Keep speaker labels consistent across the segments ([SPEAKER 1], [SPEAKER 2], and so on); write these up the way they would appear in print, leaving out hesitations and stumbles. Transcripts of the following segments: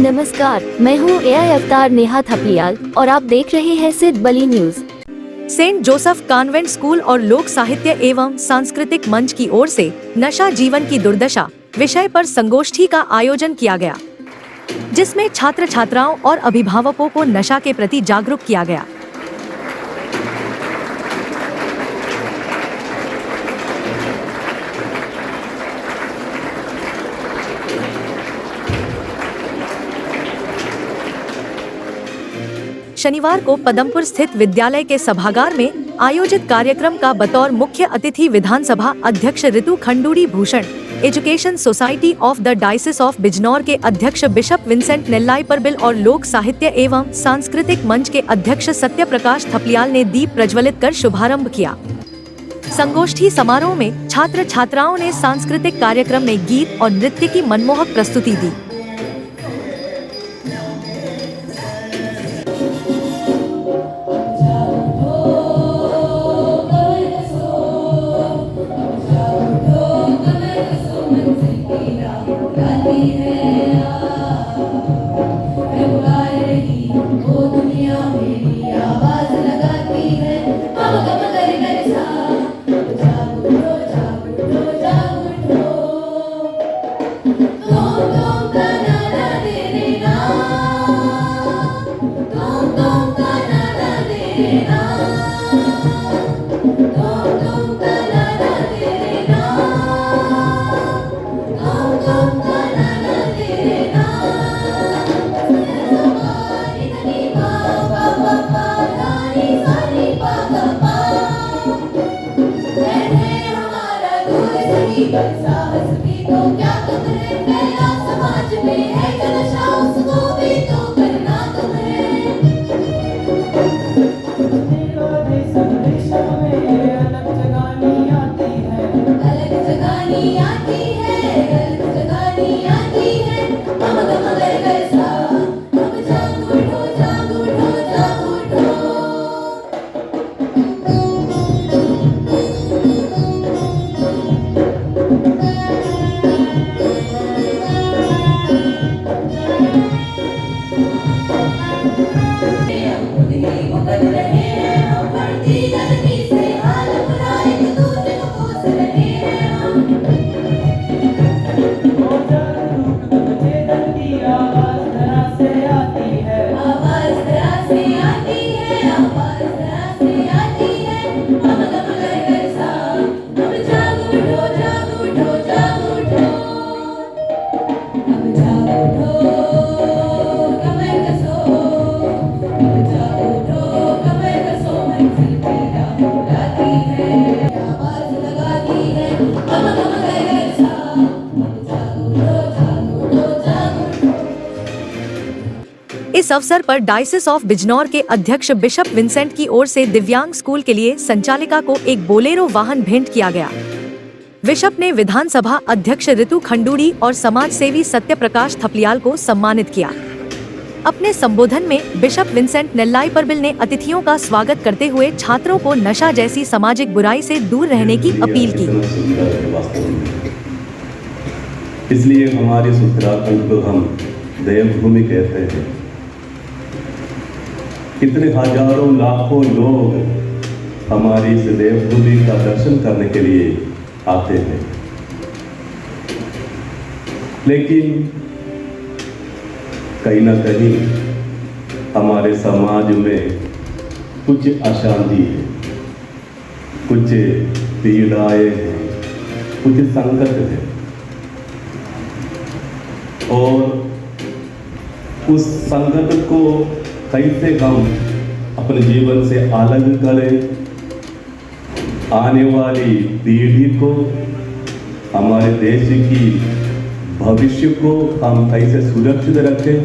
[SPEAKER 1] नमस्कार, मैं हूँ एआई अवतार नेहा थपलियाल और आप देख रहे हैं Siddh Bali news.
[SPEAKER 2] Saint Joseph convent school और लोक साहित्य एवं सांस्कृतिक मंच की ओर से नशा जीवन की दुर्दशा विषय पर संगोष्ठी का आयोजन किया गया, जिसमें छात्र छात्राओं और अभिभावकों को नशा के प्रति जागरूक किया गया। शनिवार को पदमपुर स्थित विद्यालय के सभागार में आयोजित कार्यक्रम का बतौर मुख्य अतिथि विधानसभा अध्यक्ष Ritu Khanduri Bhushan, education society of the diocese of Bijnor के अध्यक्ष बिशप विंसेंट नेल्लाईपरबिल और लोक साहित्य एवं सांस्कृतिक मंच के अध्यक्ष सत्य प्रकाश थपलियाल ने दीप प्रज्वलित कर शुभारंभ किया। संगोष्ठी समारोह में छात्र छात्राओं ने सांस्कृतिक कार्यक्रम में गीत और नृत्य की मनमोहक प्रस्तुति दी। इस अवसर पर डायसिस ऑफ बिजनौर के अध्यक्ष बिशप विंसेंट की ओर से दिव्यांग स्कूल के लिए संचालिका को एक बोलेरो वाहन भेंट किया गया। बिशप ने विधानसभा अध्यक्ष ऋतु खंडूड़ी और समाज सेवी सत्य प्रकाश थपलियाल को सम्मानित किया। अपने संबोधन में बिशप विंसेंट नेल्लाईपरबिल ने अतिथियों का स्वागत करते हुए छात्रों को नशा जैसी सामाजिक बुराई से दूर रहने की अपील की।
[SPEAKER 3] इसलिए हमारे उत्तराखंड को हम देवभूमि कहते हैं। कितने हजारों लाखों लोग हमारी इस देवभूमि का दर्शन करने के लिए आते हैं, लेकिन कहीं ना कहीं हमारे समाज में कुछ अशांति है, कुछ पीड़ाएं हैं, कुछ संकट है, और उस संकट को कैसे हम अपने जीवन से अलग करें, आने वाली पीढ़ी को, हमारे देश की भविष्य को हम कैसे सुरक्षित रखें,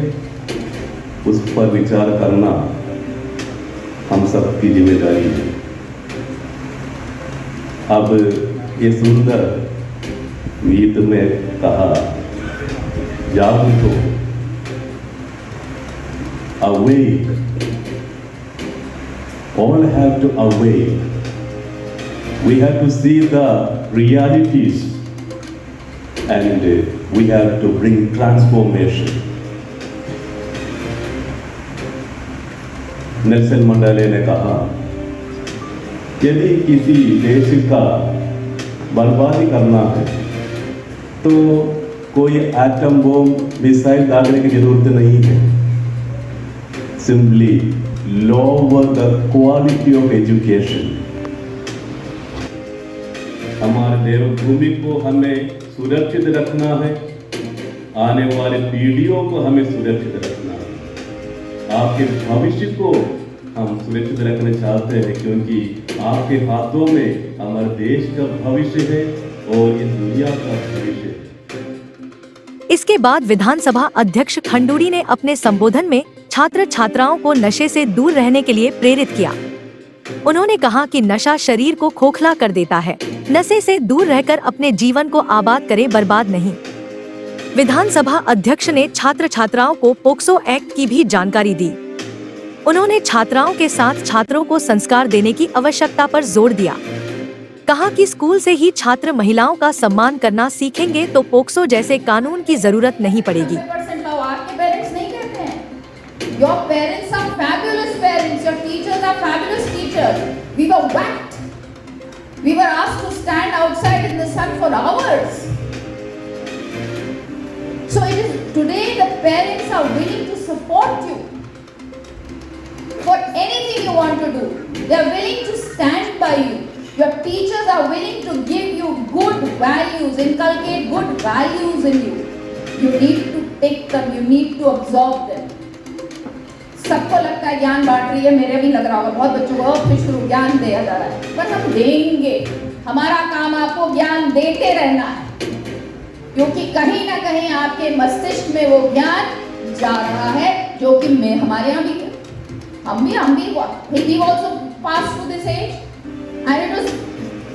[SPEAKER 3] उस पर विचार करना हम सबकी जिम्मेदारी है। अब ये सुंदर गीत में कहा, जागरूक हो, awake. All have to awake. We have to see the realities and we have to bring transformation. Nelson Mandela ने कहा, यदि किसी देश का बर्बादी करना है तो कोई एटम बम मिसाइल दागने की जरूरत नहीं है, simply lower the quality of education. हमारे देवभूमि को हमें सुरक्षित रखना है, आने वाले पीढ़ियों को हमें सुरक्षित रखना है, आपके भविष्य को हम सुरक्षित रखना चाहते हैं, क्योंकि आपके हाथों में हमारे देश का भविष्य है और इस दुनिया का भविष्य है।
[SPEAKER 2] इसके बाद विधानसभा अध्यक्ष खंडूड़ी ने अपने संबोधन में छात्र छात्राओं को नशे से दूर रहने के लिए प्रेरित किया। उन्होंने कहा कि नशा शरीर को खोखला कर देता है, नशे से दूर रहकर अपने जीवन को आबाद करें, बर्बाद नहीं। विधानसभा अध्यक्ष ने छात्र छात्राओं को पोक्सो एक्ट की भी जानकारी दी। उन्होंने छात्राओं के साथ छात्रों को संस्कार देने की आवश्यकता पर जोर दिया। कहा कि स्कूल से ही छात्र महिलाओं का सम्मान करना सीखेंगे तो पोक्सो जैसे कानून की जरूरत नहीं पड़ेगी।
[SPEAKER 4] आपके पेरेंट्स नहीं कहते हैं, your parents are fabulous parents, your teachers are fabulous teachers. We were whacked. We were asked to stand outside in the sun for hours. So it is today the parents are willing to support you for anything you want to do. They are willing to stand by you. Your teachers are willing to give you good values, inculcate good values in you. You need to take them, you need to absorb them. सबको लगता है ज्ञान बांट रही है, मेरे भी लग रहा होगा बहुत बच्चों को फिर शुरू ज्ञान दिया जा रहा है, पर हम देंगे। हमारा काम आपको ज्ञान देते रहना है, क्योंकि कहीं ना कहीं आपके मस्तिष्क में वो ज्ञान जा रहा है जो कि मैं हमारे यहाँ भी हम भी we also passed through this age and it was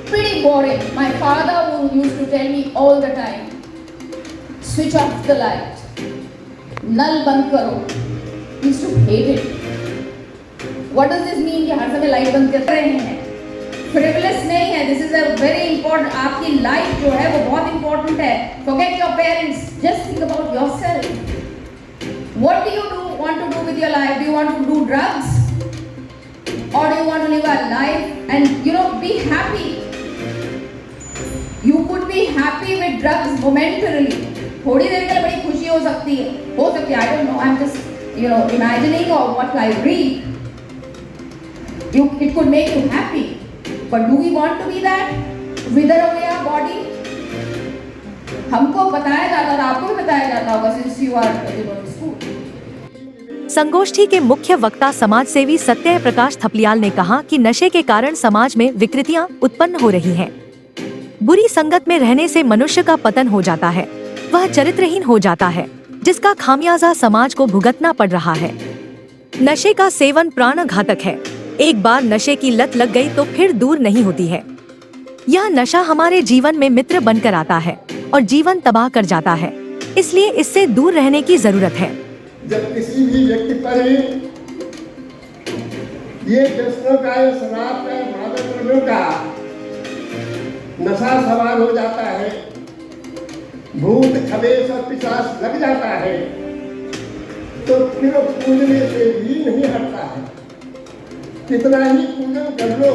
[SPEAKER 4] pretty boring. My father used to tell me all the time, switch off the light, नल बंद करो। He used to hate it. What does this mean कि हर समय light बंद कर रहे हैं? Frivolous नहीं है, this is a very important, आपकी लाइफ जो है वो बहुत important है। Forget your parents, just think about yourself. What do you want to do with your life? Do you want to do drugs? Or do you want to live a life and be happy? You could be happy with drugs momentarily. थोड़ी देर के लिए बड़ी खुशी हो सकती है, I don't know, I'm just imagining or what I read. It could make you happy, but do we want to be that? Wither away our body? हमको बताया जाता था, आपको भी बताया जाता होगा since you are in school.
[SPEAKER 2] संगोष्ठी के मुख्य वक्ता समाज सेवी सत्य प्रकाश थपलियाल ने कहा कि नशे के कारण समाज में विकृतियां उत्पन्न हो रही हैं। बुरी संगत में रहने से मनुष्य का पतन हो जाता है, वह चरित्रहीन हो जाता है, जिसका खामियाजा समाज को भुगतना पड़ रहा है। नशे का सेवन प्राण घातक है, एक बार नशे की लत लग गई तो फिर दूर नहीं होती है। यह नशा हमारे जीवन में मित्र बनकर आता है और जीवन तबाह कर जाता है, इसलिए इससे दूर रहने की जरूरत है।
[SPEAKER 5] जब किसी भी व्यक्ति पर ये व्यसनों का, ये शराब का, मादक द्रव्यों का नशा सवार हो जाता है, भूत खबेश और पिशाच लग जाता है, तो फिर पूजने से भी नहीं हटता है। कितना ही पूजन कर लो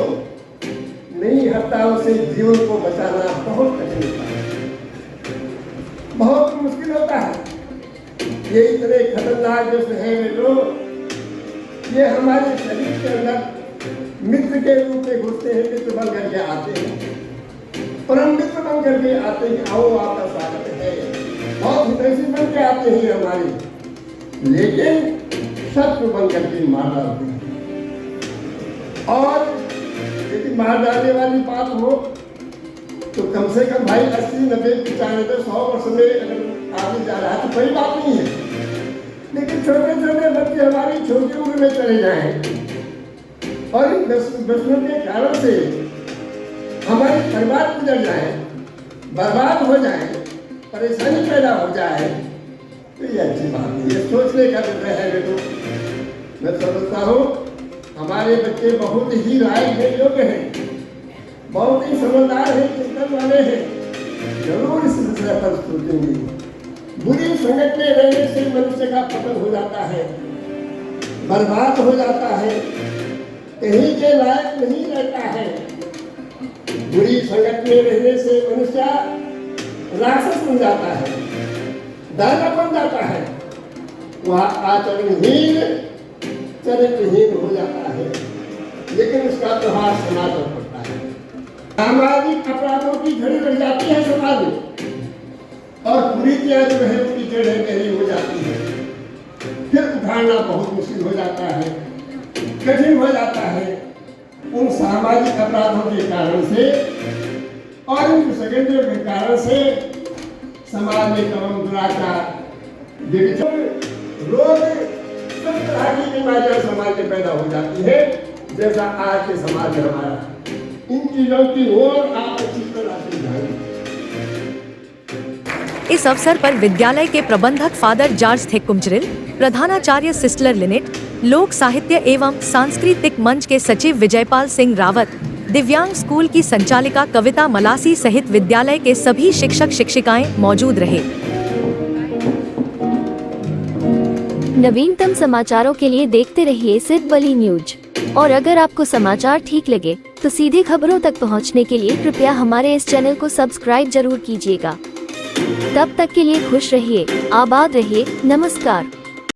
[SPEAKER 5] नहीं हटता, उसे जीवन को बचाना बहुत कठिन होता है, बहुत मुश्किल होता है। ये इतने खतरनाक व्यसन है बेटो, ये हमारे शरीर के अंदर मित्र के रूप में घुसते हैं, मित्र बन करके आते हैं, परम मित्र बन करके आते हैं। आओ आपका स्वागत है, बहुत हितैषी बन के आते हैं हमारे, लेकिन शत्रु बन करके मार डालते हैं। और यदि मार डालने वाली बात हो तो कम से कम भाई 80, 90, 95, 100 वर्ष में अगर आगे जा रहा है तो कोई बात नहीं है, लेकिन छोटे छोटे बच्चे हमारी छोटी उम्र में चले जाएं और इन व्यसनों के कारण से हमारे परिवार गुजर जाए, बर्बाद हो जाए, परेशानी पैदा हो जाए, तो ये अच्छी बात नहीं है। सोचने का विषय है बेटो। मैं समझता हूँ हमारे बच्चे बहुत ही लायक हैं, योग्य हैं, बहुत ही समझदार हैं, चिंतन वाले हैं, जरूर इस विषय पर सोचेंगे। बुरी संगत में रहने से मनुष्य का पतन हो जाता है, बर्बाद हो जाता है, कहीं के लायक नहीं रहता है। बुरी संगत में रहने से मनुष्य राक्षस बन जाता है, दानव बन जाता है, वह आचरणहीन चरित्रहीन हो जाता है, लेकिन उसका प्रभाव समाज पर पड़ता है। सामाजिक अपराधों की झड़ी लग जाती है समाज में, और पूरी तरह जो है उनकी जड़ें गहरी हो जाती है। फिर उठाना बहुत मुश्किल हो जाता है, कठिन हो जाता है। उन सामाजिक अपराधों के कारण से और उन संगठनों के कारण से समाज में तमाम दुराचार, व्यभिचार, रोग, सब तरह की बीमारियां समाज में पैदा हो जाती है, जैसा आज के समाज में हमारा। इन चीजों की ओर आप अच्छी तरह से ध्यान दें।
[SPEAKER 2] इस अवसर पर विद्यालय के प्रबंधक फादर जॉर्ज थेक्कुमचरिल, प्रधानाचार्य सिस्टर लिनेट, लोक साहित्य एवं सांस्कृतिक मंच के सचिव विजयपाल सिंह रावत, दिव्यांग स्कूल की संचालिका कविता मलासी सहित विद्यालय के सभी शिक्षक शिक्षिकाएं मौजूद रहे।
[SPEAKER 1] नवीनतम समाचारों के लिए देखते रहिए सिद्धबली न्यूज। और अगर आपको समाचार ठीक लगे तो सीधे खबरों तक पहुंचने के लिए कृपया हमारे इस चैनल को सब्सक्राइब जरूर कीजिएगा। तब तक के लिए खुश रहिए, आबाद रहिए, नमस्कार।